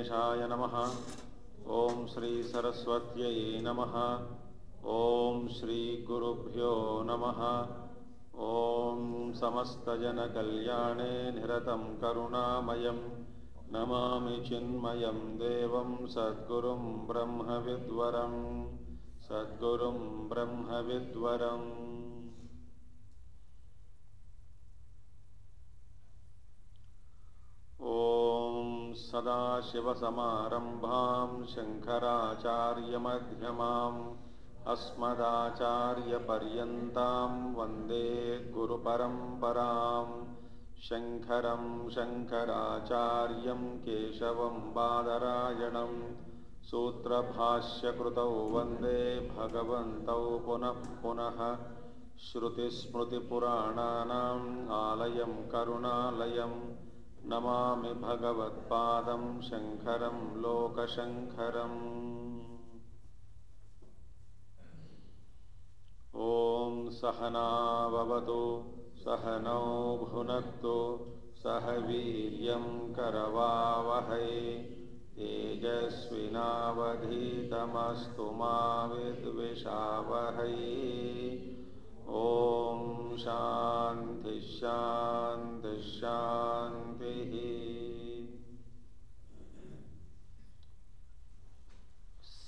गणेशाय नमः। ओम श्री सरस्वत्यै नमः। ओम श्री गुरुभ्यो नमः। ओम समस्तजनकल्याणे निरतं करुणामयं नमामि चिन्मयं देवं सद्गुरुं ब्रह्मविद्वरं सद्गुरुं ब्रह्मविद्वरम्। ओम सदाशिवसमारम्भां शङ्कराचार्यमध्यमाम् अस्मदाचार्यपर्यन्तां वन्दे गुरुपरम्पराम्। शङ्करं शङ्कराचार्यं केशवं बादरायणं सूत्रभाष्यकृतौ वन्दे भगवन्तौ पुनः पुनः। श्रुतिस्मृतिपुराणानाम् आलयं करुणालयं नमामि भगवत्पादं शङ्करं लोकशङ्करम्। ओम सहना भवतु सहनौ भुनक्तु सह वीर्यं करवावहै तेजस्विनावधीतमस्तु मा विद्विषावहै। ओम शांति शांति शांति।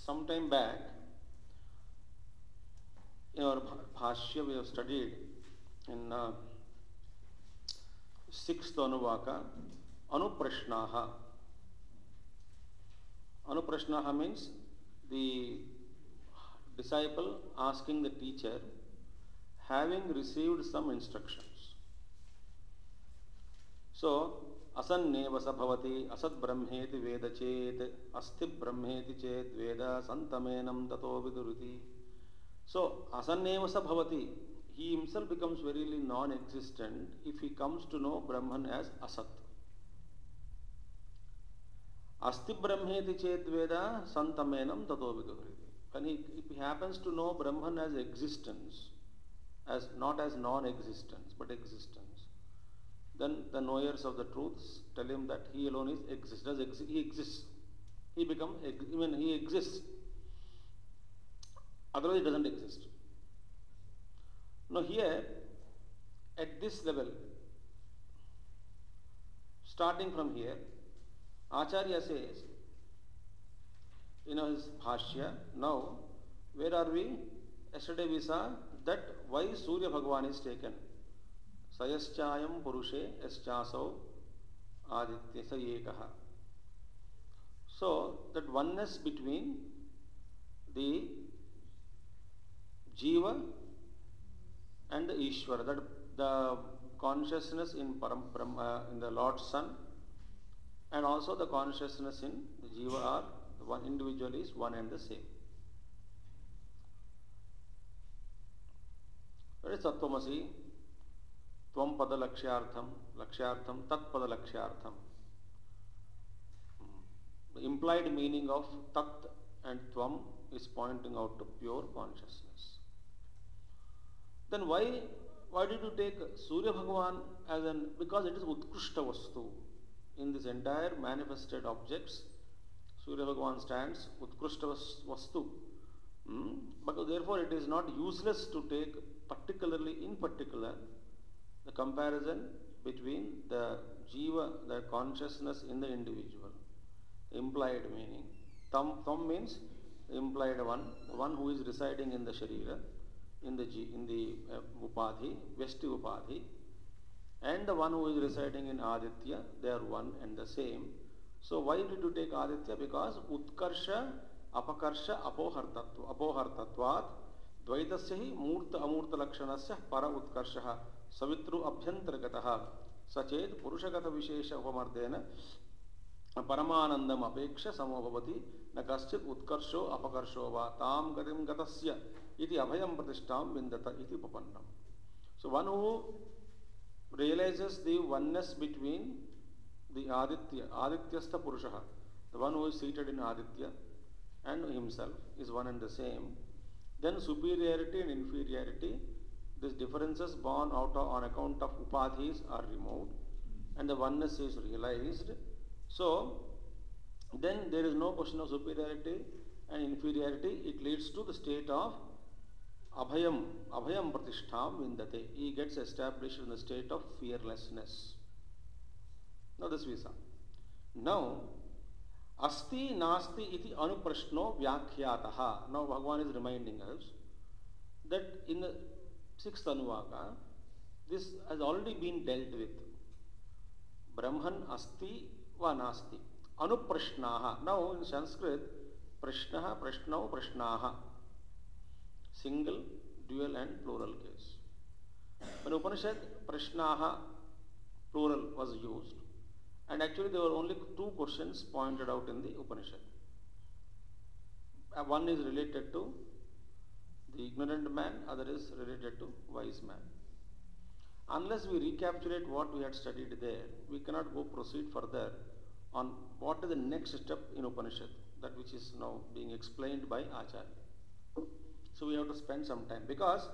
Some time back, in our Bhashya we have studied in 6th Anuvaka, Anuprashnaha. Anuprashnaha means the disciple asking the teacher, having received some instructions. So, asanneva sabhavati asad brahmeti veda chet asti brahmeti chet veda santamenam tato viduruti. So, asanneva sabhavati, he himself becomes very non-existent if he comes to know Brahman as asat. Asti brahmeti chet veda santamenam tato viduruti. When if he happens to know Brahman as existence, as not as non-existence but existence, then the knowers of the truths tell him that he alone is he exists. He exists. Otherwise, it doesn't exist. Now, here at this level, starting from here, Acharya says, his Bhashya, now where are we? Yesterday we saw that why Surya Bhagavan is taken. Sayaschayam Purushe Yaschasau Aditya Sayekaha. So that oneness between the Jiva and the Ishvara, that the consciousness in the Lord's Son and also the consciousness in the Jiva are the one individual is one and the same. That is Tattvamasi, Tvam Pada Lakshyartham, Tat Pada Lakshyartham. The implied meaning of Tat and Tvam is pointing out to pure consciousness. Then why did you take Surya Bhagavan as because it is Utkrishta Vastu. In this entire manifested objects, Surya Bhagavan stands Utkrishta Vastu. But therefore it is not useless to take in particular, the comparison between the Jiva, the consciousness in the individual, implied meaning. Tam means implied one who is residing in the Sharira, in the Upadhi, Vesti Upadhi, and the one who is residing in Aditya, they are one and the same. So why did you take Aditya? Because Utkarsha, Apakarsha, Apohartatvat, Dvaitasya hi Murta Amurta Lakshanasya Para Utkarshaha Savitru Abhyantaragataha Sachet Purushagata Vishesha Upamardena Paramanandam Apeksha Samobhavati Nakaschit Utkarsho Apakarsho Va Tam Gatim Gatasya Iti Abhayam Pratishtam Vindata Iti Upapannam. So one who realizes the oneness between the Adityasta Purushaha, the one who is seated in Aditya and himself is one and the same, then superiority and inferiority, these differences born out on account of upadhis are removed and the oneness is realized. So then there is no question of superiority and inferiority. It leads to the state of abhayam, abhayam pratishtham vindate. He gets established in the state of fearlessness. Now this we saw. Now, asti nasti iti anuprashno vyakhyataha. Now Bhagavan is reminding us that in the 6th Anuvaka, this has already been dealt with. Brahman asti va nasti. Anuprashnaha. Now in Sanskrit, prashnaha, prashnau, prashnaha. Single, dual and plural case. In Upanishad, prashnaha, plural was used. And actually there were only 2 questions pointed out in the Upanishad. One is related to the ignorant man, other is related to wise man. Unless we recapitulate what we had studied there, we cannot go proceed further on what is the next step in Upanishad, that which is now being explained by Acharya. So we have to spend some time, because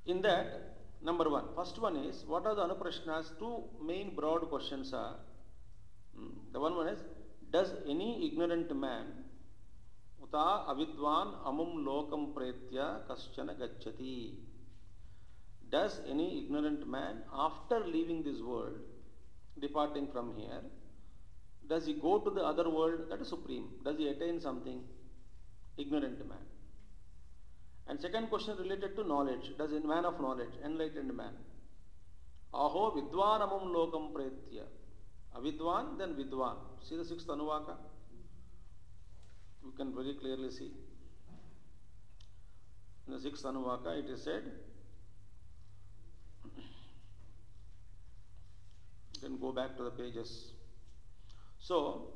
in that, number one, first one is, what are the Anuprashnas? 2 main broad questions are, the one is, does any ignorant man uta avidvan amum lokam pretya kaschana gacchati? Does any ignorant man, after leaving this world, departing from here, does he go to the other world, that is supreme? Does he attain something? Ignorant man. And second question related to knowledge. Does a man of knowledge, enlightened man? Aho vidwan amum lokam pretya. Avidwan, then vidwan. See the 6th Anuvaka? You can very clearly see. In the 6th Anuvaka it is said, you can go back to the pages. So,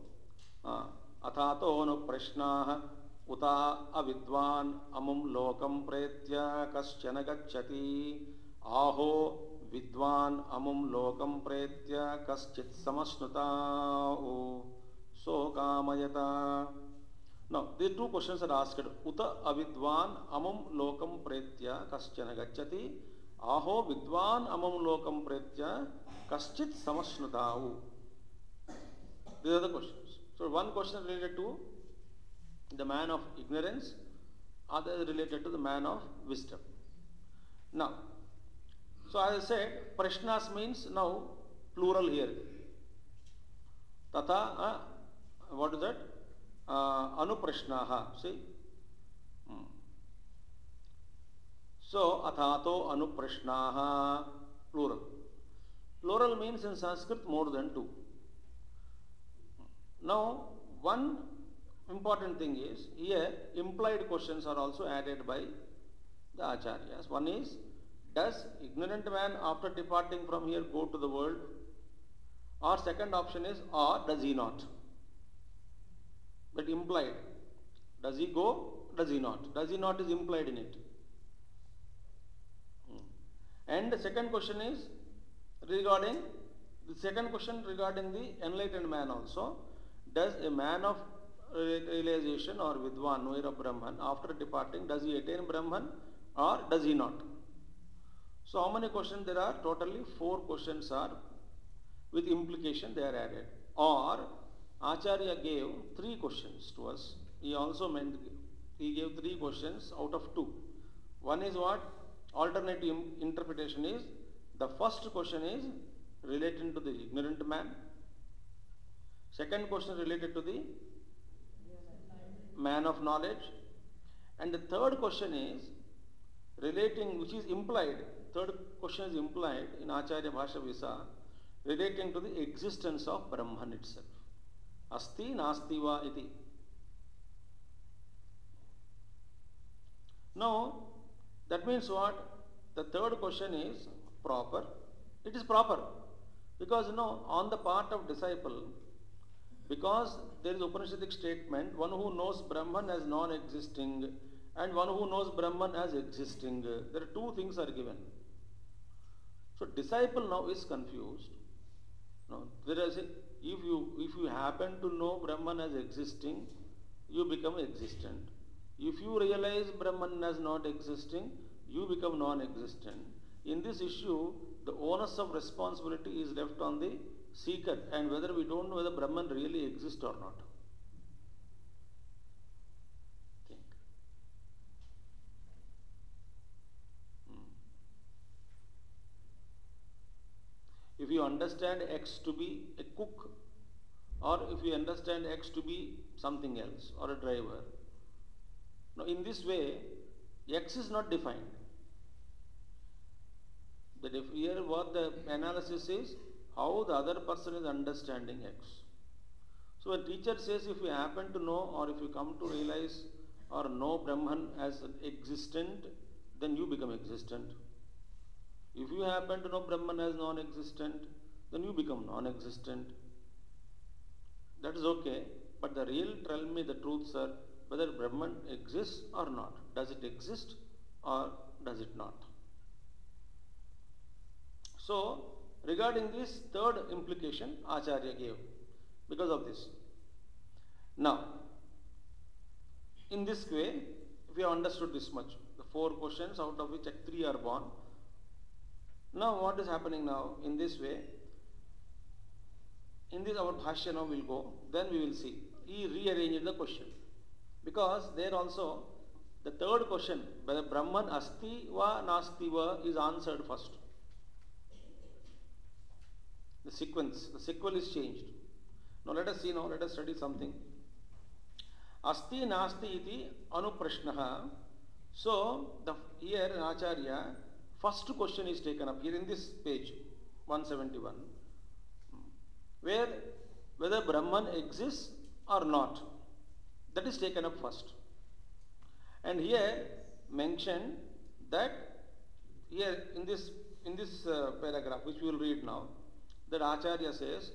athato no prashnaha uta avidwan amum lokam pretya kaschana gacchati aho vidwan amum lokam pretya kaschit samasnuta so kamayata. Now, these 2 questions are asked. Uta avidwan amum lokam pretya kaschana gacchati aho vidwan amum lokam pretya kaschit samasnuta. These are the questions. So, one question related to the man of ignorance, other is related to the man of wisdom. Now, so as I said, prashnas means now plural here. Tata, what is that? Anuprashnaha. See? So, athato anuprashnaha, plural. Plural means in Sanskrit more than 2. Now, one important thing is, here implied questions are also added by the Acharyas. One is, does ignorant man after departing from here go to the world? Or second option is, or does he not? That implied. Does he go? Does he not? Does he not is implied in it. And the second question is regarding, the second question regarding the enlightened man also. Does a man of realization or vidwan, knower of Brahman, after departing, does he attain Brahman or does he not? So how many questions there are? Totally 4 questions are, with implication they are added. Or Acharya gave 3 questions to us. He also meant, he gave 3 questions out of 2. One is what? Alternative interpretation is, the first question is relating to the ignorant man. Second question related to the man of knowledge. And the third question is relating, which is implied, third question is implied in Acharya Bhasha Visa, relating to the existence of Brahman itself. Asti nasti va iti. Now, that means what? The third question is proper. It is proper. Because on the part of disciple, because there is Upanishadic statement, one who knows Brahman as non-existing and one who knows Brahman as existing. There are 2 things are given. So disciple now is confused. No, there is if you happen to know Brahman as existing, you become existent. If you realize Brahman as not existing, you become non-existent. In this issue, the onus of responsibility is left on the secret and whether we don't know whether Brahman really exists or not. Think. If you understand X to be a cook, or if you understand X to be something else, or a driver, now in this way, X is not defined. But if here what the analysis is, how the other person is understanding X. So a teacher says if you happen to know or if you come to realize or know Brahman as an existent, then you become existent. If you happen to know Brahman as non-existent, then you become non-existent. That is okay, but the real tell me the truth, sir, whether Brahman exists or not. Does it exist or does it not? So, regarding this third implication, Acharya gave because of this. Now, in this way, if you have understood this much, the 4 questions out of which 3 are born. Now, what is happening now? In this way, in this our bhashya now will go, then we will see. He rearranged the question. Because there also, the third question, whether Brahman asti va nasti va, is answered first. The sequence, the sequel is changed. Now let us see now, let us study something. Asti nasti iti anuprashnaha. So, here in Acharya, first question is taken up here in this page 171, where whether Brahman exists or not, that is taken up first. And here mentioned that here in this paragraph which we will read now, that Acharya says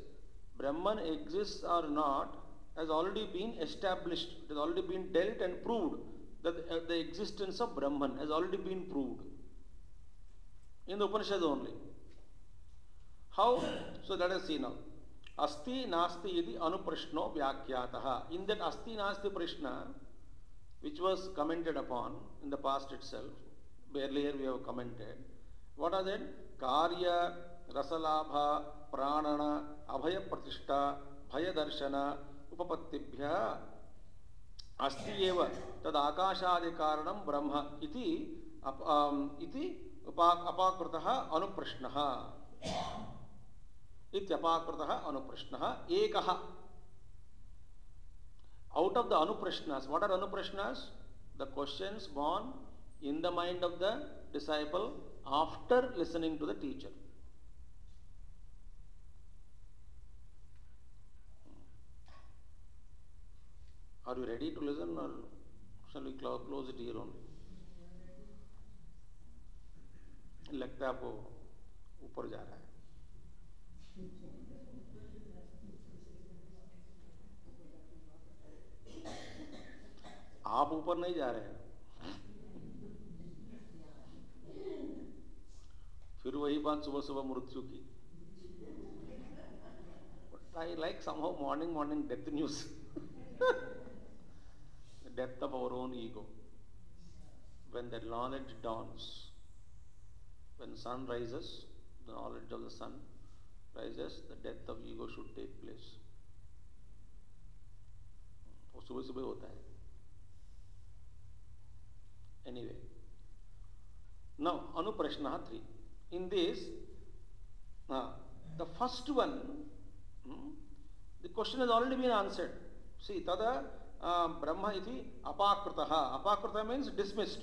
Brahman exists or not has already been established, it has already been dealt and proved, that the existence of Brahman has already been proved in the Upanishad only. How? So let us see now. Asti nasti iti anuprashno vyakyataha. In that asti nasti prashna, which was commented upon in the past itself, earlier we have commented, what are that? Karya, rasalabha, pranana, abhaya pratishta, bhaya darshana, upapattibhya, asti eva tad akashadi karanam brahma iti apakritaha anuprashnaha. Ityapakritaha anuprashnaha ekaha. Out of the anuprashnas, what are anuprashnas? The questions born in the mind of the disciple after listening to the teacher. Are you ready to listen or shall we close it here only? लगता है आपको ऊपर जा रहा है. आप ऊपर नहीं जा रहे हैं. फिर वही बात सुबह सुबह मृत्यु की. But I like somehow morning death news. The death of our own ego. When that knowledge dawns, when sun rises, the knowledge of the sun rises, the death of ego should take place. वो सुबह सुबह होता है. Anyway, now anuprashna 3. In this, the first one, the question has already been answered. See, tada brahma iti apakritaha. Apakrita means dismissed.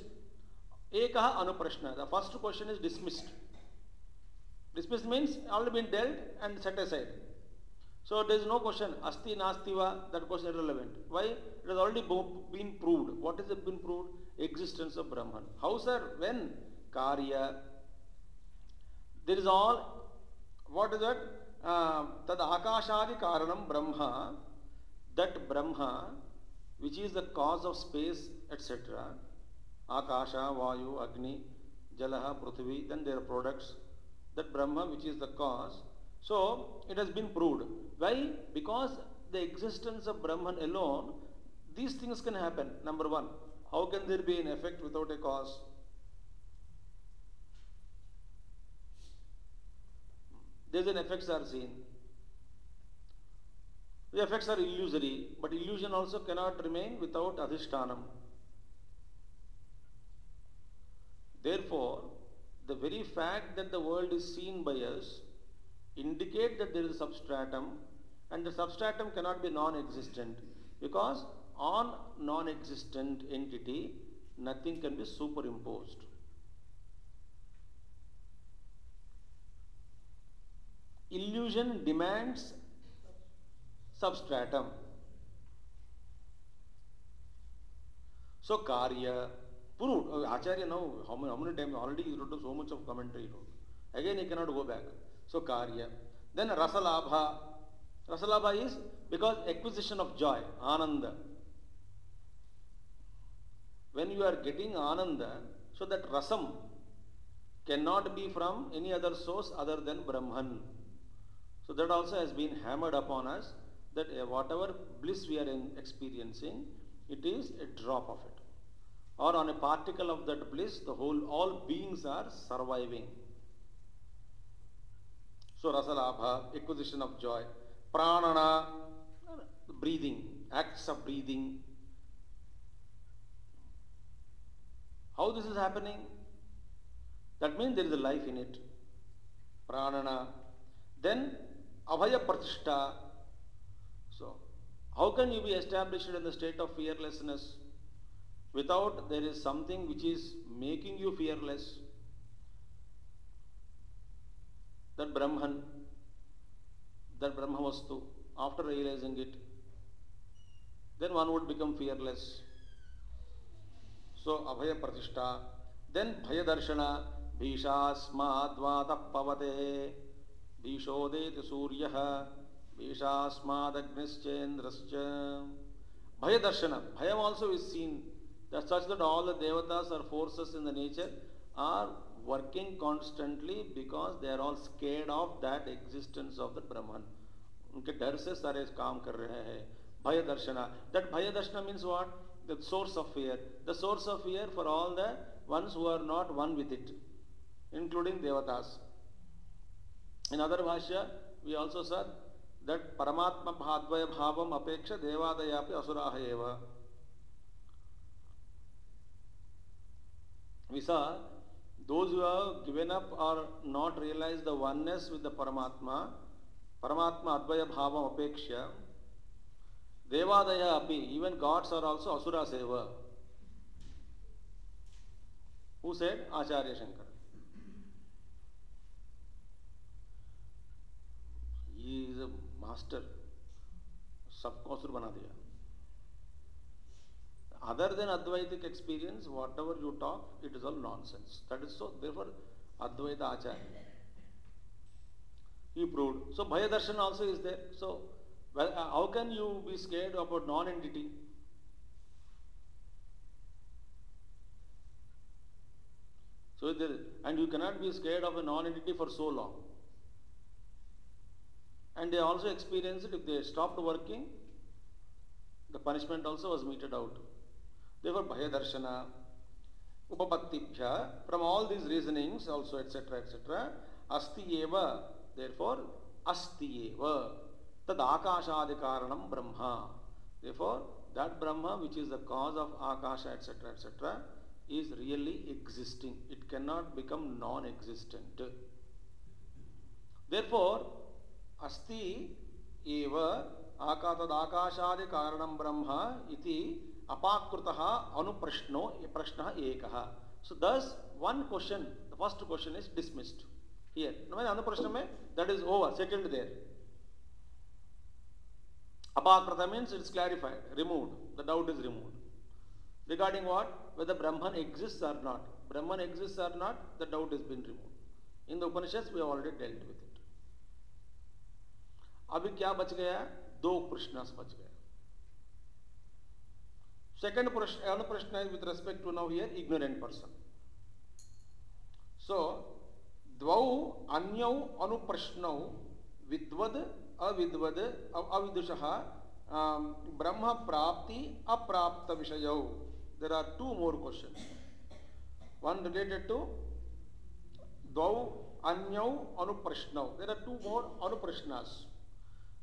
Ekaha anuprashna. The first question is dismissed. Dismissed means already been dealt and set aside. So there is no question. Asti nasti va. That question is irrelevant. Why? It has already been proved. What has it been proved? Existence of Brahman. How, sir? When? Karya. There is all. What is that? Tad akashadi karanam Brahma. That Brahma, which is the cause of space, etc. Akasha, Vayu, Agni, Jalaha, Prithvi, then their products. That Brahma, which is the cause. So, it has been proved. Why? Because the existence of Brahman alone, these things can happen. Number one, how can there be an effect without a cause? There's an effects are seen. The effects are illusory, but illusion also cannot remain without adhishtanam. Therefore, the very fact that the world is seen by us indicate that there is a substratum, and the substratum cannot be non-existent, because on non-existent entity nothing can be superimposed. Illusion demands substratum. So karya, proved. Acharya now, how many times already he wrote so much of commentary. Again he cannot go back. So karya. Then rasalabha. Rasalabha is because acquisition of joy, ananda. When you are getting ananda, so that rasam cannot be from any other source other than Brahman. So that also has been hammered upon us, that whatever bliss we are experiencing, it is a drop of it. Or on a particle of that bliss, all beings are surviving. So rasalabha, acquisition of joy. Pranana, breathing, acts of breathing. How this is happening? That means there is a life in it. Pranana. Then abhaya pratishtha. So, how can you be established in the state of fearlessness without there is something which is making you fearless? That Brahman, that Brahmavastu, after realizing it, then one would become fearless. So, abhaya pratishtha. Then bhaya darshana. Bhishasmadvata pavate. Bhishodeti suryaha. Bhishasmadagnischendrascha. Bhaya darshana. Bhayam also is seen. That's such that all the devatas or forces in the nature are working constantly because they are all scared of that existence of the Brahman. उनके डर से सारे काम कर रहे हैं. Bhaya darshana. That bhaya darshana means what? The source of fear. The source of fear for all the ones who are not one with it, including devatas. In other bhashya, we also said that Paramatma bhadvaya bhavam apeksha devadayapi asuraha eva. We saw those who have given up or not realized the oneness with the Paramatma, Paramatma advaya bhavam apeksha, devadaya api, even gods are also asura seva. Who said? Acharya Shankara. He is a master. सबको असुर बना दिया. Other than Advaitic experience, whatever you talk, it is all nonsense. That is so. Therefore, Advaita Acharya. He proved. So, Bhaya Darshan also is there. So, well, how can you be scared about non-entity? So, and you cannot be scared of a non-entity for so long. And they also experienced it. If they stopped working, the punishment also was meted out. Therefore, Bhaya Darshana, Upapattibhya, from all these reasonings also, etc., etc., Asti eva, therefore, Asti eva, Tad Akashadikaranam Brahma. Therefore, that Brahma, which is the cause of Akasha, etc., etc., is really existing. It cannot become non-existent. Therefore, Asti eva Akatad Akashadi Karanam Brahma iti Apakrutaha Anuprashno Prashna Ekaha. So thus one question, the first question is dismissed. Here. Anuprashna mein, that is over, settled there. Apakruta means it is clarified, removed. The doubt is removed. Regarding what? Whether Brahman exists or not. Brahman exists or not, the doubt has been removed. In the Upanishads we have already dealt with it. अभी क्या बच गया? दो प्रश्न बच गए. Second प्रश्न is with respect to now here ignorant person. So, द्वौ अन्यौ अनुप्रश्नौ विद्वद अविद्वद अविदुषः ब्रह्म प्राप्ति अप्राप्त विषयौ. There are two more questions. One related to द्वौ अन्यौ अनुप्रश्नौ. There are two more anuprashnas.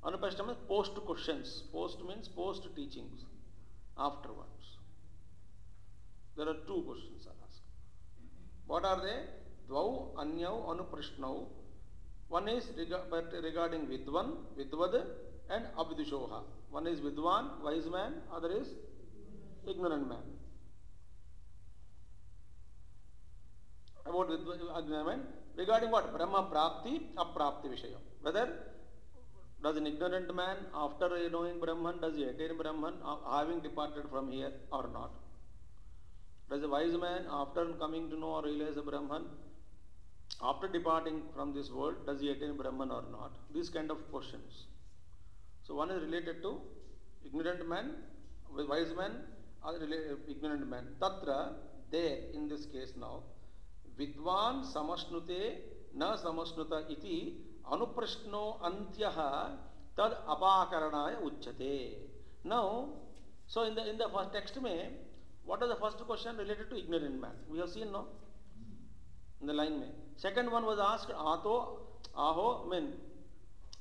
Anuprashna means post questions. Post means post teachings. Afterwards. There are two questions are asked. What are they? Dvau, Anyau, Anuprashnau. One is regarding Vidvan, Vidvad and Abvidushoha. One is Vidwan, wise man, other is ignorant man. About ignorant man, regarding what? Brahma Prapti, Aprapti Vishaya. Whether does an ignorant man, after knowing Brahman, does he attain Brahman, having departed from here or not? Does a wise man, after coming to know or realize a Brahman, after departing from this world, does he attain Brahman or not? These kind of questions. So one is related to ignorant man, wise man, other ignorant man. Tatra, there in this case now, Vidwan samasnute na samasnuta iti anuprashno antyaha tad apakaranaya uchyate. Now, so in the first text mein, what is the first question related to ignorant man? We have seen, no? In the line mein. Second one was asked, aho, mean,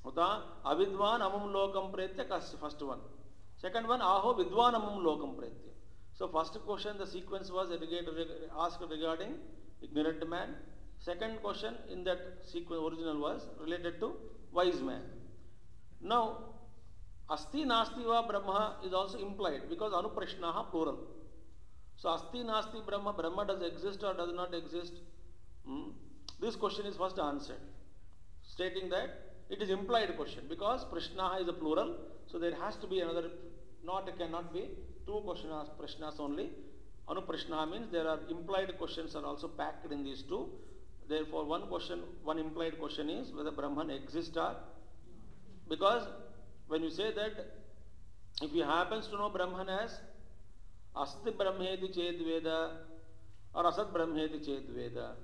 uta avidvan amam lokam pretya, first one. Second one, aho vidvan amam lokam pretya. So first question, the sequence was asked regarding ignorant man. Second question in that sequence original was related to wise man. Now, asti nasti va brahma is also implied because anuprashnaha plural. So asti nasti brahma, Brahma does exist or does not exist? This question is first answered, stating that it is implied question because prashnaha is a plural, so there has to be another, cannot be two questions, prashnas only. Anuprashnaha means there are implied questions are also packed in these two. Therefore, one implied question is whether Brahman exists or, because when you say that, if he happens to know Brahman as Asti Brahmeti Ched Veda or Asat Brahmeti Ched Veda,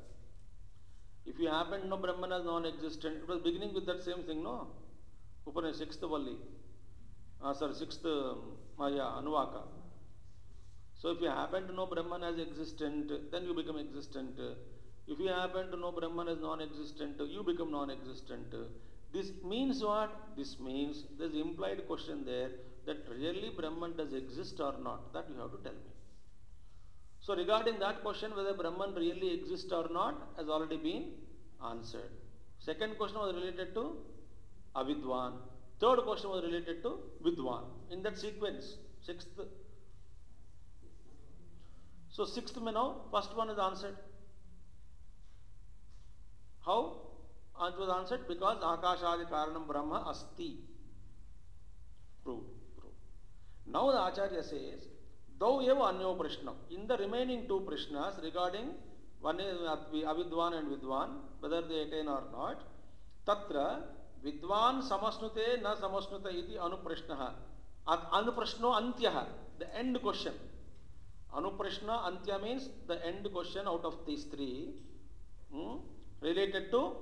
if you happen to know Brahman as non-existent, it was beginning with that same thing, no? Upanishad, sixth Valli, sixth Anuvaka. So if you happen to know Brahman as existent, then you become existent. If you happen to know Brahman as non-existent, you become non-existent. This means what? This means there is implied question there that really Brahman does exist or not. That you have to tell me. So regarding that question whether Brahman really exists or not has already been answered. Second question was related to Avidwan. Third question was related to Vidwan. In that sequence, sixth. So sixth may now, first one is answered. How? It was answered because Akashadi Karanam Brahma Asti. Proved. Now the Acharya says, Thou eva anyo prashna. In the remaining two prashnas regarding one is Avidwan and Vidwan, whether they attain or not, Tatra Vidwan samasnute na samasnuta iti anuprashnaha. Anuprashno antyaha. The end question. Anuprashna antya means the end question out of these three. Related to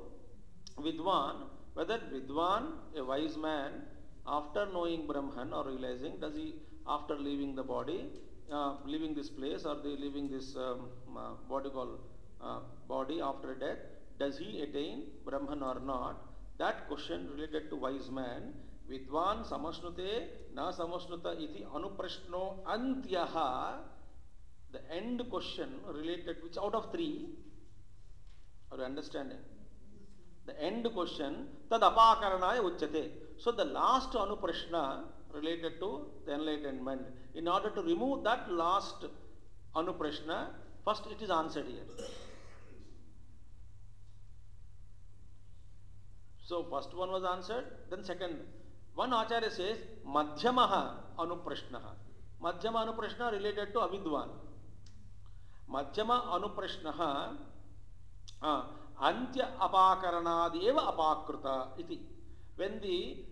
Vidwan, whether Vidwan, a wise man, after knowing Brahman or realizing, does he, after leaving the body, leaving this place or leaving this body after death, does he attain Brahman or not? That question related to wise man, Vidwan samasnute na samasnuta iti anuprashno antyaha, the end question related, which out of three, are you understanding? The end question, tad apakaranaya uchyate. So the last anuprashna related to the enlightenment. In order to remove that last anuprashna, first it is answered here. So first one was answered, then second. One Acharya says, Madhyamaha anuprashnaha. Madhyama anuprashna related to Avidwan. Madhyama anuprashnaha Antya apakaranad eva apakruta iti. When the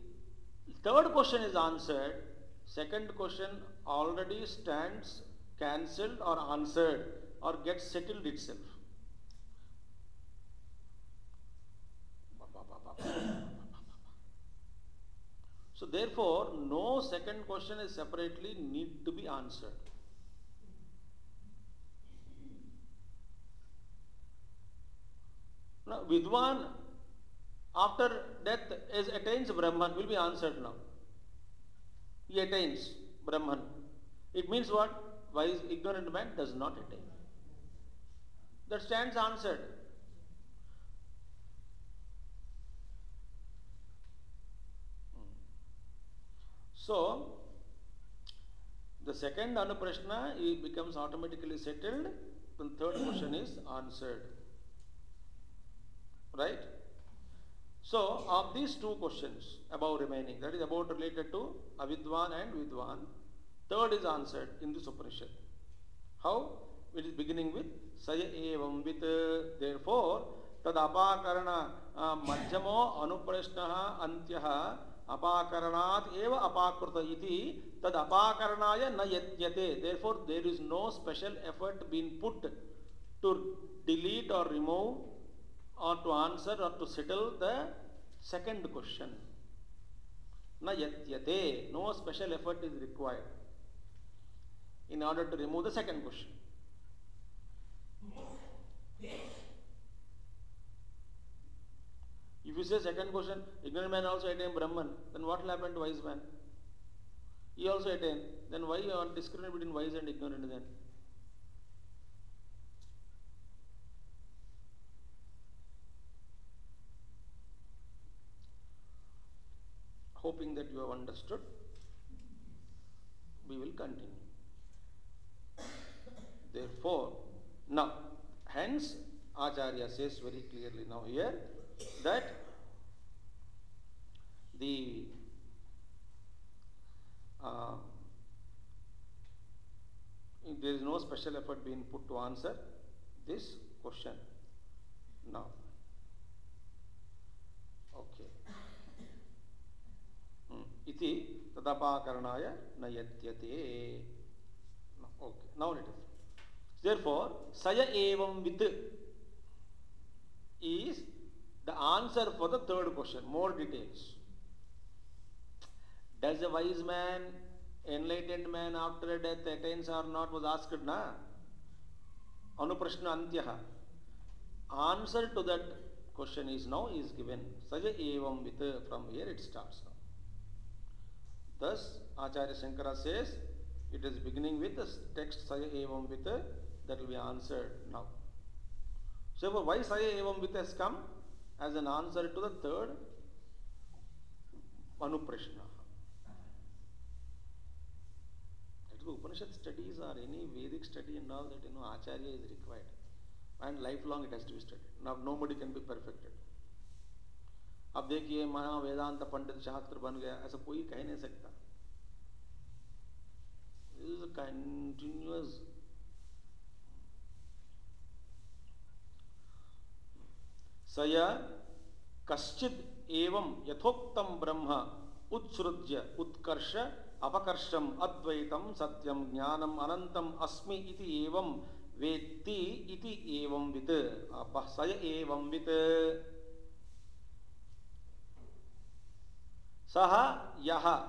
third question is answered, second question already stands cancelled or answered or gets settled itself. So therefore, no second question is separately need to be answered. Now, Vidwan after death attains Brahman will be answered now. He attains Brahman. It means what? Wise ignorant man does not attain. That stands answered. So, the second Anuprashna becomes automatically settled. The third question is answered. Right? So, of these two questions above remaining, that is about related to Avidwan and Vidwan, third is answered in this Upanishad. How? It is beginning with Saya evam with. Therefore, tad apakarana madhyamo anuprashnaha antyaha apakaranat eva apakruta iti tad apakaranaya na yatyate. Therefore, there is no special effort being put to delete or remove or to answer or to settle the second question. Na yatyate. No special effort is required in order to remove the second question. If you say second question, ignorant man also attained Brahman, then what will happen to wise man? He also attained. Then why you are discriminating between wise and ignorant then? Hoping that you have understood, we will continue. Therefore, now, hence, Acharya says very clearly now here that the there is no special effort being put to answer this question. Now, okay. Iti tadapakarnaya nayatyate. Okay, now it is. Therefore, Saya evam with is the answer for the third question. More details. Does a wise man, enlightened man after death attains or not was asked, na? Anuprashna antyaha. Answer to that question is now is given. Saya evam with. From here it starts now. Thus, Acharya Shankara says, it is beginning with the text Saya evam with, that will be answered now. So, why Saya evam with has come? As an answer to the third Anuprashna. That is, Upanishad studies or any Vedic study and all that, Acharya is required. And lifelong it has to be studied. Now, nobody can be perfected. अब देखिए महा वेदांत पंडित शास्त्र बन गया, ऐसा कोई कह नहीं सकता. This is a continuous. Saya kaschid evam yathoktam brahma utsrujya utkarsha apakarsham advaitam satyam jnanam anantam asmi iti evam vetti iti evam vit. Saya evam vit. Saha yaha,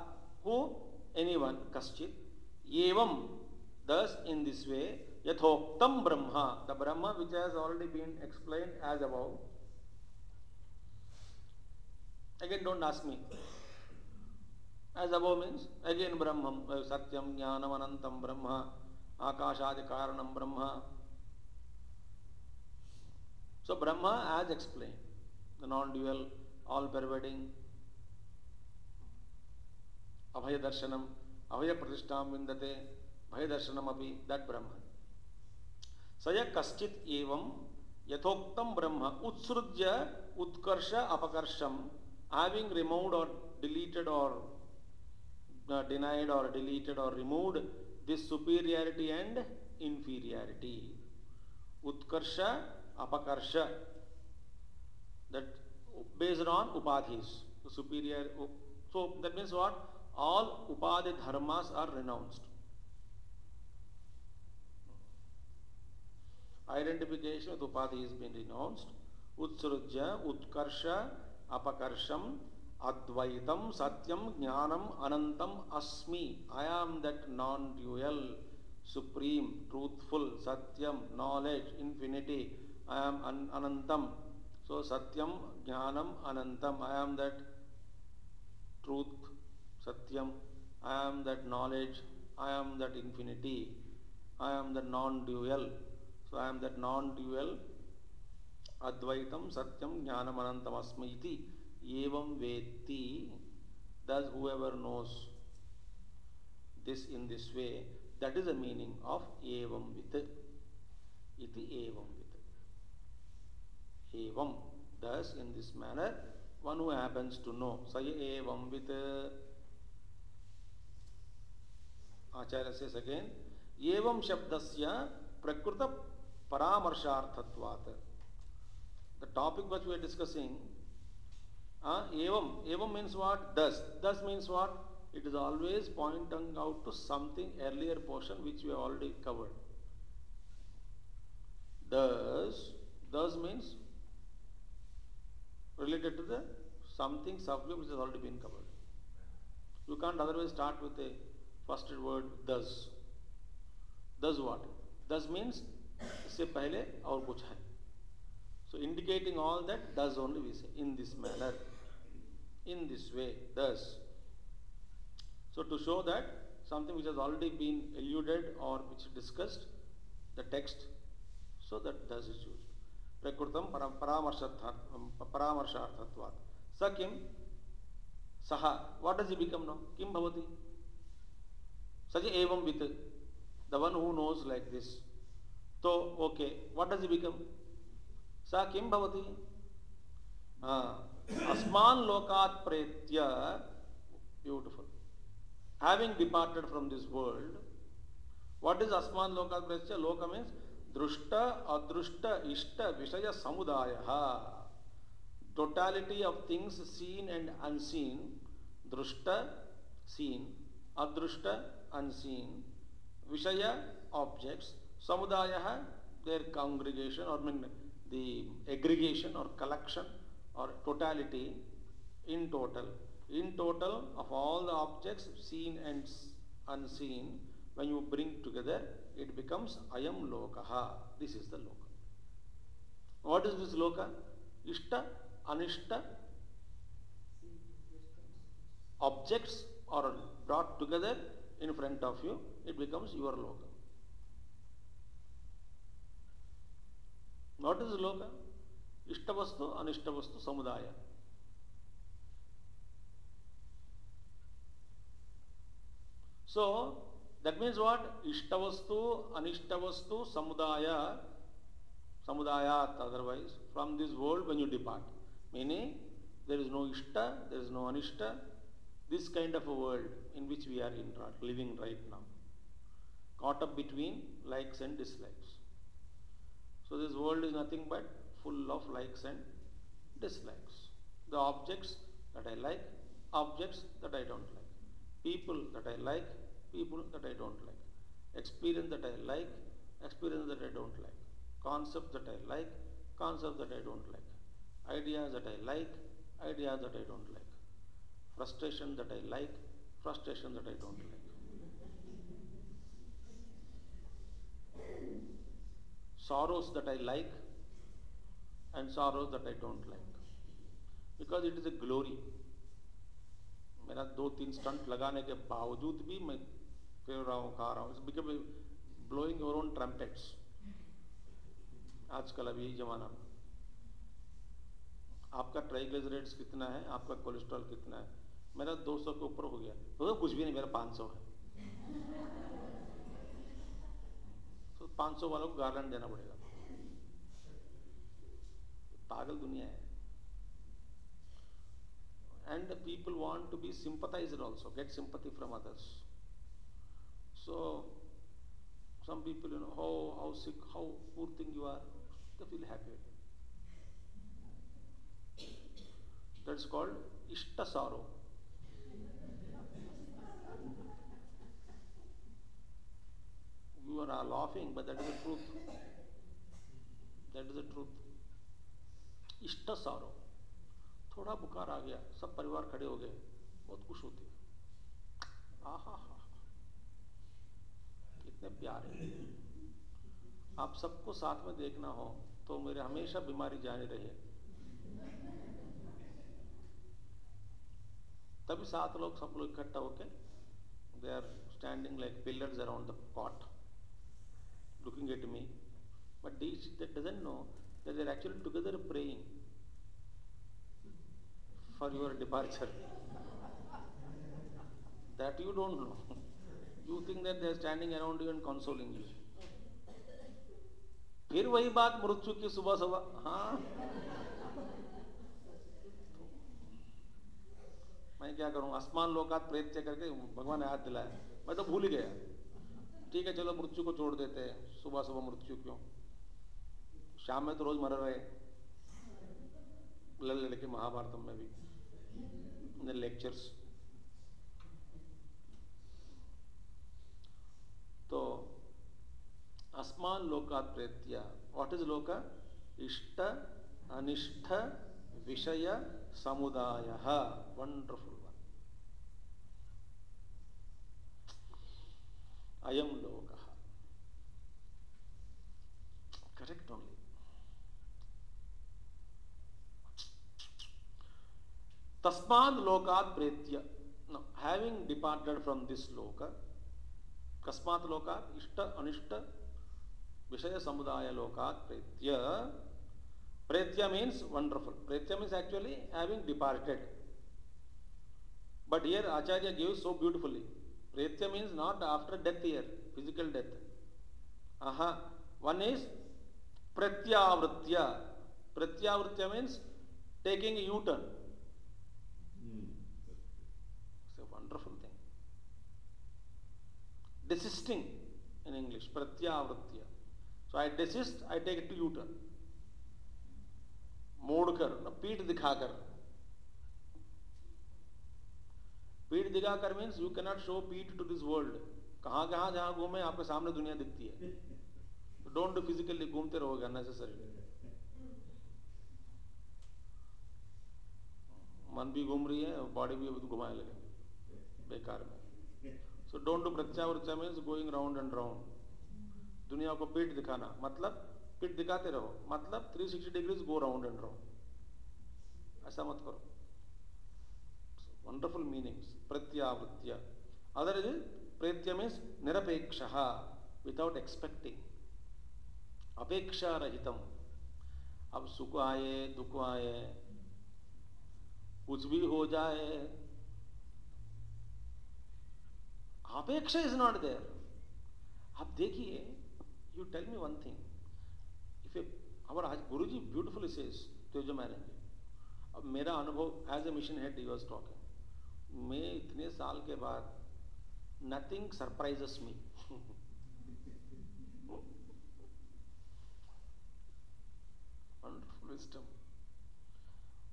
who? Anyone, kaschid. Evam, thus in this way, yathoktam brahma, the Brahma which has already been explained as above. Again, don't ask me. As above means, again Brahman, Satyam, Jnanam, Anantam, Brahma, Akashadi Karanam, Brahma. So, Brahma as explained, the non-dual, all-pervading, Abhaya Darshanam, Abhaya Pratishtam Vindate, Bhaya Darshanam Api, that Brahman. Saya Kaschit Evam, Yathoktam Brahma, Utsrujya, Utkarsha, Apakarsham, having removed or deleted or denied or deleted or removed this superiority and inferiority. Utkarsha, Apakarsha, that based on Upadhis, the superior. So that means what? All Upadhi dharmas are renounced. Identification with Upadhi is being renounced. Utsrujya, Utkarsha, Apakarsham, Advaitam, Satyam, Jnanam, Anantam, Asmi. I am that non-dual, supreme, truthful, Satyam, knowledge, infinity. I am Anantam. So Satyam, Jnanam, Anantam. I am that truth, Satyam. I am that knowledge. I am that infinity. I am the non-dual. So I am that non-dual. Advaitam, Satyam, Jnanam, Anantam, Asmi iti. Evam Veti. Thus whoever knows this in this way, that is the meaning of Evam Vit. Iti Evam Vit. Evam. Thus in this manner, one who happens to know. Saya Evam Vit. Acharya says again, Evam Shabdasya Prakruta Paramarsharthatvat. The topic which we are discussing, Evam means what? Thus. Thus means what? It is always pointing out to something earlier portion which we have already covered. Thus means related to the something subject which has already been covered. You can't otherwise start with a first word thus. Thus what? Thus means इससे पहले और कुछ है. So indicating all that, thus only we say, in this manner, in this way, thus. So to show that something which has already been alluded or which is discussed, the text, so that thus is used. Prakrutam paramarsharthatvat. Sa kim? Saha. What does he become now? Kim bhavati? Saja evam vit. The one who knows like this. So, okay. What does he become? Sa kim bhavati? Asman lokat pretya. Beautiful. Having departed from this world, what is Asman lokat pretya? Loka means Drushta, Adrushta, Ishta, Vishaya Samudaya. Totality of things seen and unseen. Drushta, seen. Adrushta, unseen. Vishaya, objects. Samudaya, their congregation or the aggregation or collection or totality in total. In total of all the objects seen and unseen, when you bring together, it becomes Ayam Lokaha. This is the Loka. What is this Loka? Ishta, Anishta, objects are brought together in front of you, it becomes your Loka. What is Loka? Ishtavastu, Anishtavastu, Samudaya. So, that means what? Ishtavastu, Anishtavastu, Samudaya, Samudayat otherwise, from this world when you depart. Meaning, there is no Ishta, there is no Anishta, this kind of a world in which we are living right now. Caught up between likes and dislikes. So this world is nothing but full of likes and dislikes. The objects that I like, objects that I don't like. People that I like, people that I don't like. Experience that I like, experience that I don't like. Concepts that I like, concepts that I don't like. Ideas that I like, ideas that I don't like. Frustration that I like, frustration that I don't like. Sorrows that I like and sorrows that I don't like. Because it is a glory. मेरा 2-3 stunt लगाने के बावजूद भी मैं फिर रहा हूँ, खा रहा हूँ. It's become blowing your own trumpets. आजकल अभी यही जमाना. आपका ट्राइग्लिसराइड्स कितना है, आपका कोलेस्ट्रॉल कितना है? मेरा 200 के ऊपर हो गया. तो कुछ भी नहीं, मेरा 500 है. तो 500 वालों को गारंटी देना पड़ेगा. पागल दुनिया है. And the people want to be sympathized also, get sympathy from others. So, some people, how sick, how poor thing you are, they feel happy. That's called Ishta sorrow. You are laughing, but that is the truth. That is the truth. Ishta sorrow. थोड़ा बुखार आ गया, सब परिवार खड़े हो गए, बहुत खुश होते हैं. आहा हा, कितने प्यारे. आप सबको साथ में देखना हो तो मेरे हमेशा बीमारी जाने रहे, तभी 7 लोग सब लोग इकट्ठा होके they are standing like pillars around the pot looking at me, but they doesn't know that they are actually together praying for your departure. That you don't know. You think that they are standing around you and consoling you. फिर वही बात मृत्यु की सुबह सुबह, हाँ मैं क्या करूं, आसमान लोकात प्रेत्य करके भगवान ने याद दिलाया, मैं तो भूल गया। ठीक है चलो मृत्यु को छोड़ देते हैं, सुबह सुबह मृत्यु क्यों, शाम में तो रोज मर रहे, लड़के महाभारतम में भी लेक्चर्स। तो अस्मान लोकात प्रेत्य, व्हाट इज लोका, इष्ट अनिष्ट विषय समुदाय, वंडरफुल वन, अयम लोक, करेक्ट ओनली। तस्माद लोकात प्रेत्य, हैविंग डिपार्टेड फ्रॉम दिस लोक, कस्मात् लोकात, इष्ट अनिष्ट विषय समुदाय लोकात प्रेत्य, प्रेत्य means wonderful, प्रेत्य means actually having departed, but here Acharya gives so beautifully, प्रेत्य means not after death here, physical death, one is pratyavritya, pratyavritya means taking a U-turn, it's a wonderful thing, desisting in English, pratyavritya, so I desist, I take it to U-turn, मोड़कर, पीठ दिखाकर, पीठ दिखाकर means you can not show पीठ to this world, कहां कहां जहां घूमे आपके सामने दुनिया दिखती है, तो डोंट डू फिजिकली, घूमते रहोगे अननेसेसरी, मन भी घूम रही है बॉडी भी घुमाने लगे बेकार में, सो डोंट डू प्रत्यावर्त्य means going round and round, दुनिया को पीठ दिखाना मतलब पीठ दिखाते रहो, मतलब 360 degrees go round and round, ऐसा मत करो। वंडरफुल मीनिंग्स, प्रत्यावृत्य। अदर इज प्रेत्य मीन्स निरपेक्षः, विदाउट एक्सपेक्टिंग, अपेक्षा रहितम। अब सुख आए दुख आए कुछ भी हो जाए, अपेक्षा इज नॉट देयर। आप देखिए, you tell me one thing, our Guruji beautifully says, तेजो मैनेज, अब मेरा अनुभव as a mission head he was talking, मैं इतने साल के बाद nothing surprises me, wonderful wisdom.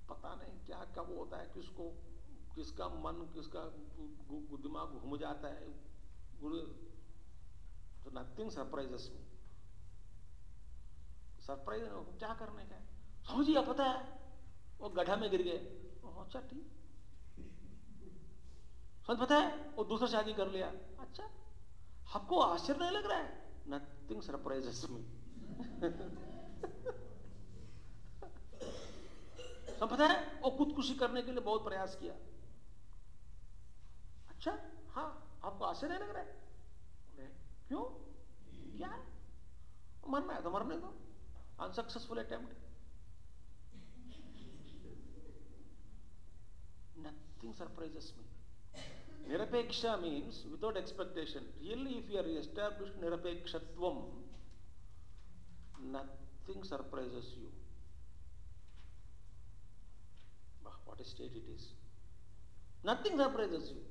पता नहीं क्या कब होता है, किसको किसका मन किसका दिमाग घूम जाता है, गुरु, तो नथिंग सरप्राइजेस मी। सरप्राइज क्या करने का है, समझिए पता है वो गड्ढा में गिर गए, अच्छा ठीक, समझ पता है वो दूसरा शादी कर लिया, अच्छा आपको आश्चर्य नहीं लग रहा है, नथिंग सरप्राइजेस मी। सब पता है वो खुदकुशी करने के लिए बहुत प्रयास किया, अच्छा हाँ आपको आश्चर्य नहीं लग रहा है, क्यों क्या मरना है तो मरने दो, unsuccessful attempt, nothing surprises me. Nirapeksha means without expectation. Really, if you are established nirapekshatvam, nothing surprises you. What a state it is. Nothing surprises you.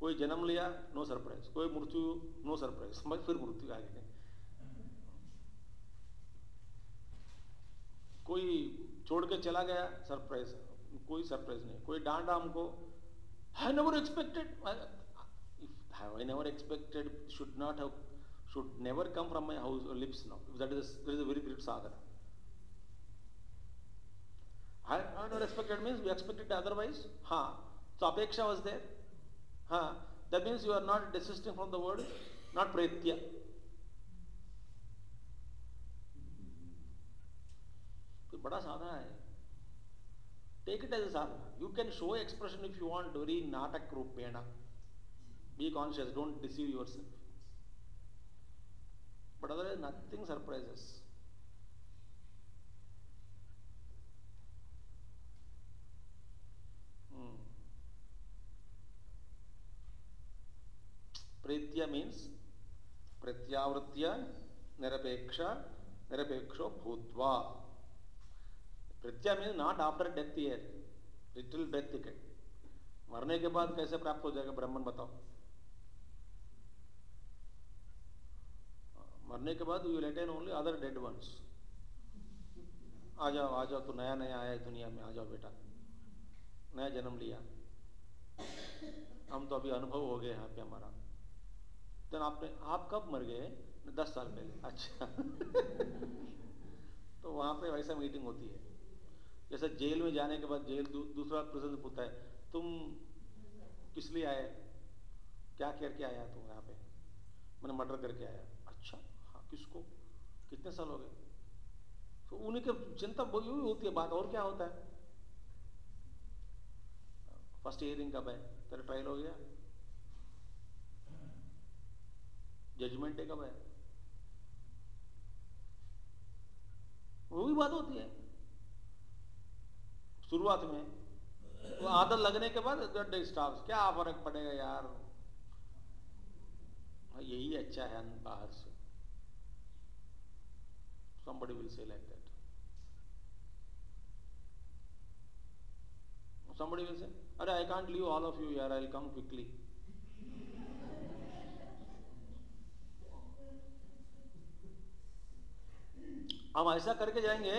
कोई जन्म लिया नो सरप्राइज, कोई मृत्यु नो सरप्राइज, समझ फिर मृत्यु आ गई, कोई छोड़ के चला गया सरप्राइज, कोई सरप्राइज नहीं, कोई डांटा हमको, I never expected, I never expected should never come from my house or lips now. That is a very great sadhana. I never expected means we expected otherwise, so apeksha was there. That means you are not desisting from the word, not pretya. तो बड़ा साधा है, Take it as a sadhana. You can show expression if you want, very natak rupena. Be conscious, don't deceive yourself. But otherwise, nothing surprises. Pritya means pratyavritya nirapeksha nirapeksho bhutva. Pritya means not after death here, little death ticket. मरने के बाद कैसे प्राप्त हो जाएगा ब्राह्मण बताओ? मरने के बाद you will attain only other dead ones. आ जाओ तो नया नया आया है दुनिया में, आ जाओ बेटा, नया जन्म लिया, हम तो अभी अनुभव हो गए यहाँ पे हमारा। तो आप कब मर गए? 10 साल पहले। अच्छा तो वहां पे वैसा मीटिंग होती है। जैसे जेल में जाने के बाद जेल दूसरा प्रिजन पूछता है, तुम किस लिए आए, क्या करके आया तुम यहाँ पे? मैंने मर्डर करके आया। अच्छा, हाँ, किसको, कितने साल हो गए? तो उन्हीं की चिंता यही होती है बात, और क्या होता है? फर्स्ट हियरिंग कब है? तेरा ट्रायल हो गया? जजमेंट डे कब है? वो भी बात होती है शुरुआत में। तो आदत लगने के बाद स्टाफ क्या फर्क पड़ेगा यार, यही अच्छा है बाहर से। Somebody will say like that. Somebody will say, "Arey, I can't leave all of you here. I'll come quickly." हम ऐसा करके जाएंगे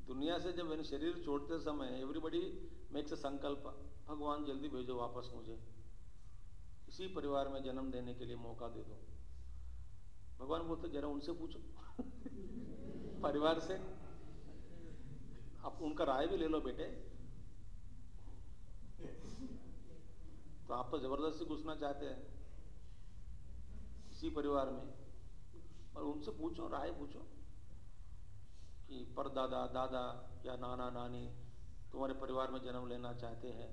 दुनिया से। जब शरीर छोड़ते समय एवरीबडी मेक्स अ संकल्प, भगवान जल्दी भेजो वापस मुझे, इसी परिवार में जन्म देने के लिए मौका दे दो। भगवान बोलते जरा उनसे पूछो परिवार से, आप उनका राय भी ले लो बेटे। तो आप तो जबरदस्ती घुसना चाहते हैं इसी परिवार में, और उनसे पूछो, राय पूछो कि परदादा दादा या नाना नानी तुम्हारे परिवार में जन्म लेना चाहते हैं,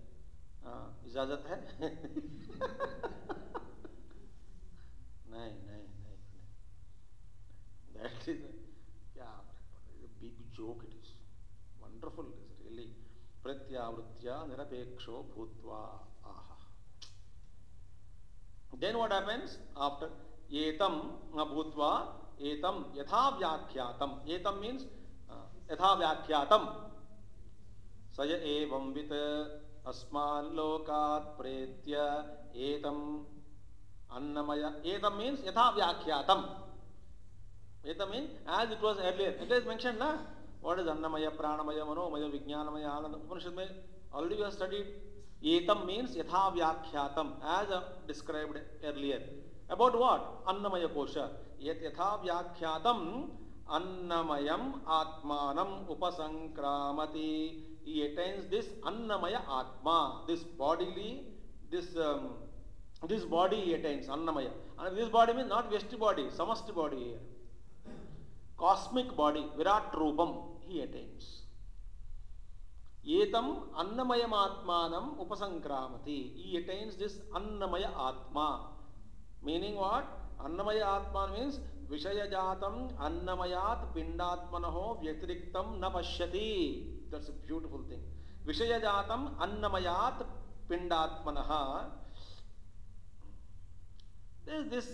इजाजत है? नहीं नहीं नहीं, दैट इज क्या big joke, it is wonderful, it is really. प्रत्यावृत्या निरपेक्षो भूत्वा आहा। देन व्हाट हैपेंस आफ्टर एतम भूत्वा एतम यथा व्याख्यातम। एतम मीन्स यथा व्याख्यातम। सय एवं वित अस्मान् लोकात् प्रेत्य एतम अन्नमय। एतम मीन्स यथा व्याख्यातम। एतम means as it was earlier, it is mentioned ना, व्हाट इज अन्नमय प्राणमय मनोमय विज्ञानमय आनंद। उपनिषद में ऑलरेडी वी हैव स्टडीड। एतम मीन्स यथा व्याख्यातम, as described earlier. About what? Annamaya kosha. Yet yatha vyakhyātam annamayam atmanam upasankramati. He attains this annamaya atma, this bodily, this body he attains, annamaya. And this body means not vesti body, samasti body here. Cosmic body, virat rupam he attains. Etam annamayam atmanam upasankramati. He attains this annamaya atma. Meaning what? Annamaya Atma means Vishaya Jatam Annamayat Pindatmanaho Vyatiriktam na Pashyati. That's a beautiful thing. Vishaya Jatam Annamayat Pindatmanaha. There is this,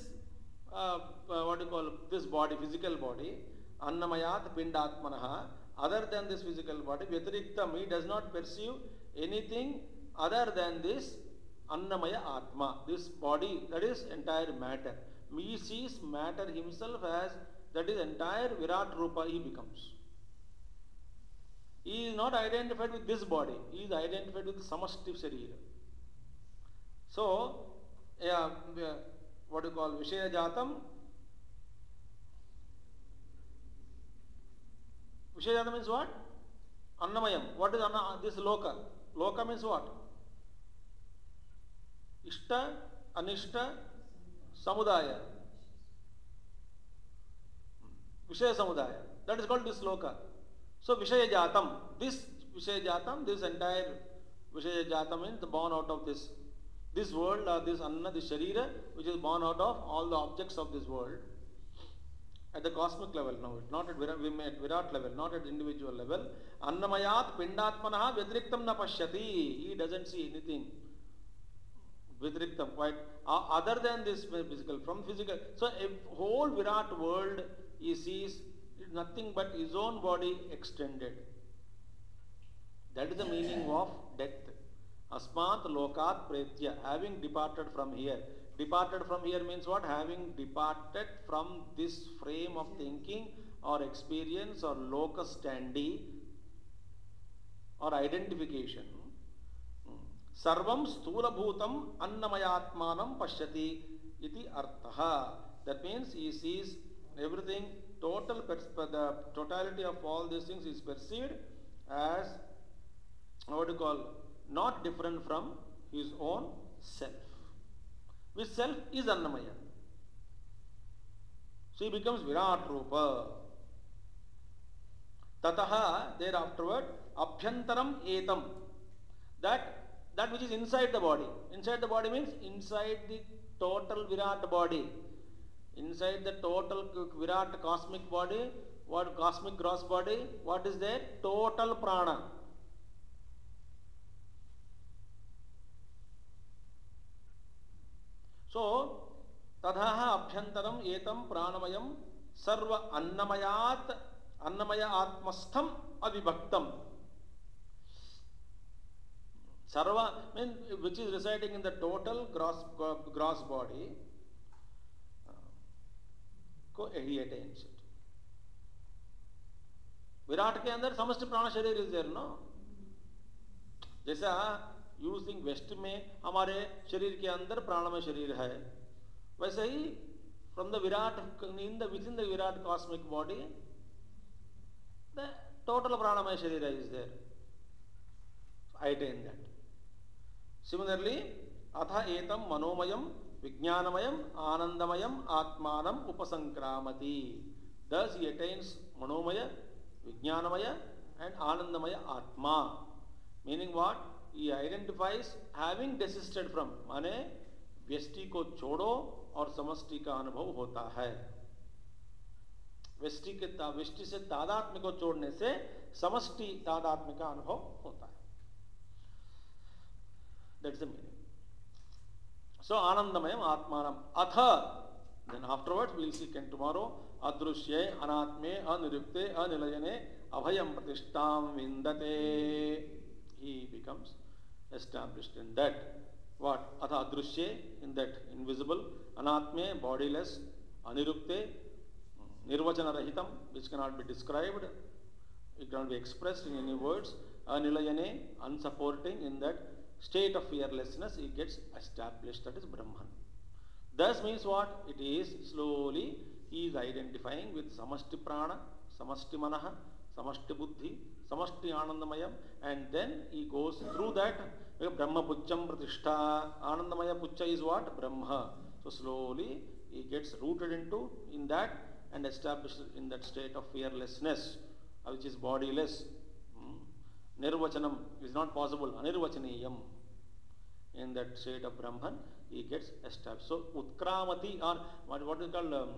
what do you call this body, physical body, Annamayat Pindatmanaha. Other than this physical body, Vyatiriktam, he does not perceive anything other than this Annamaya Atma, this body, that is entire matter. He sees matter himself as that is entire Virat Rupa he becomes. He is not identified with this body, he is identified with Samasti Sharira. So, what do you call Vishaya Jatam? Vishaya Jatam means what? Annamayam. What is this Loka? Loka means what? Ishta, Anishta, Samudaya. Vishaya Samudaya. That is called this Loka. So Vishaya Jatam, this Vishaya Jatam, this entire Vishaya Jatam means born out of this world, or this Anna, this Sharira, which is born out of all the objects of this world. At the cosmic level now, not at Virat level, not at individual level. Annamayat Pindatmanaha Vidriktam na pashyati. He doesn't see anything. Vidriktam, quite other than this physical, from physical. So a whole Virat world he sees is nothing but his own body extended. That is the meaning of death. Asmat lokat pretya, having departed from here. Departed from here means what? Having departed from this frame of thinking or experience or locus standi or identification. Sarvam sthula bhutam annamayatmanam pashyati iti arthaha. That means he sees everything, the totality of all these things is perceived as, what do you call, not different from his own self. Which self is Annamaya. So he becomes Virat Rupa. Tataha, thereafterward, Abhyantaram Etam. That which is inside the body. Inside the body means inside the total Virat body. Inside the total Virat cosmic body, what cosmic gross body, what is there? Total prana. So, tadhaha abhyantaram etam pranamayam sarva annamaya atmastham avibhaktam. Sarva means which is residing in the total gross body. He attains it. विराट के अंदर समस्त प्राण शरीर is there, no? जैसा you think west में हमारे शरीर के अंदर प्राणमय शरीर है, वैसे ही फ्रॉम द विराट विद इन द विराट कॉस्मिक बॉडी द टोटल प्राणमय शरीर is there. I attain that. Similarly, atha etam manomayam vijnanamayam anandamayam atmanam upasankramati. Thus he attains manomaya, vijnanamaya and anandamaya atma. Meaning what? He identifies having desisted from, माने व्यष्टि को छोड़ो और समष्टि का अनुभव होता है. व्यष्टि से तादात्म्य को छोड़ने से समष्टि तादात्म्य का अनुभव होता है. That's the meaning. So Anandamayam Atmanam Atha. Then afterwards we will see tomorrow. Adrushye Anatme Anirukte Anilayane Abhayam Pratishtam Vindate. He becomes established in that. What? Atha Adrushye, in that invisible. Anatme, bodiless. Anirukte, Nirvachana Rahitam, which cannot be described. It cannot be expressed in any words. Anilayane, unsupporting, in that state of fearlessness, he gets established. That is Brahman. Thus means what? It is slowly he is identifying with Samashti Prana, Samashti Manaha, Samashti Buddhi, Samashti Anandamayam, and then he goes through that. Brahma Pucham Pratishtha. Anandamaya Pucha is what? Brahma. So slowly he gets rooted in that and established in that state of fearlessness, which is bodiless. Nirvachanam is not possible. Anirvachaniyam. In that state of Brahman, he gets established. So, Utkramati, or what is called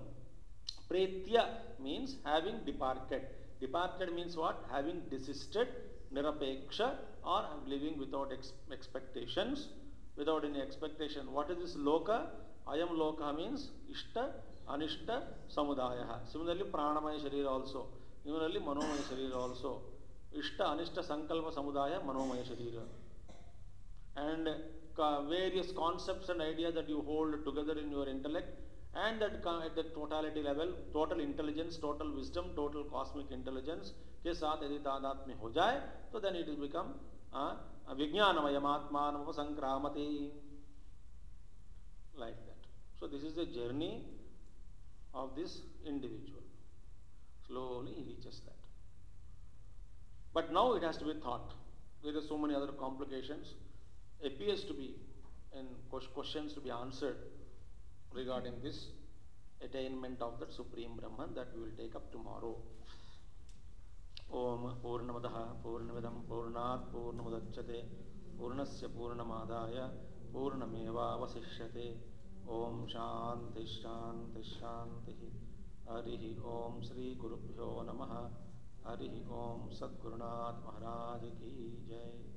Pretya, means having departed. Departed means what? Having desisted, Nirapeksha, or living without expectations, without any expectation. What is this Loka? Ayam Loka means Ishta, Anishta, Samudaya. Similarly, Pranamaya Sharira also. Similarly, Manomaya Sharira also. Ishta, Anishta, Sankalpa, Samudaya, Manomaya Sharira. And various concepts and ideas that you hold together in your intellect, and that at the totality level, total intelligence, total wisdom, total cosmic intelligence के साथ यदि तादात्म्य हो जाए, तो then it will become विज्ञानमयम् आत्मानं उपसंक्रामति, like that. So this is the journey of this individual. Slowly he reaches that. But now it has to be thought. There are so many other complications. Appears to be, and questions to be answered regarding this attainment of the Supreme Brahman, that we will take up tomorrow. ओम पूर्णमदः पूर्णमिदं पूर्णात् पूर्णमुदच्यते पूर्णस्य पूर्णमादाय पूर्णमेवावशिष्यते। ओम शांति शांति शांति। हरि ओम श्री गुरुभ्यो नमः। हरि ओम सद्गुरुनाथ महाराज की जय।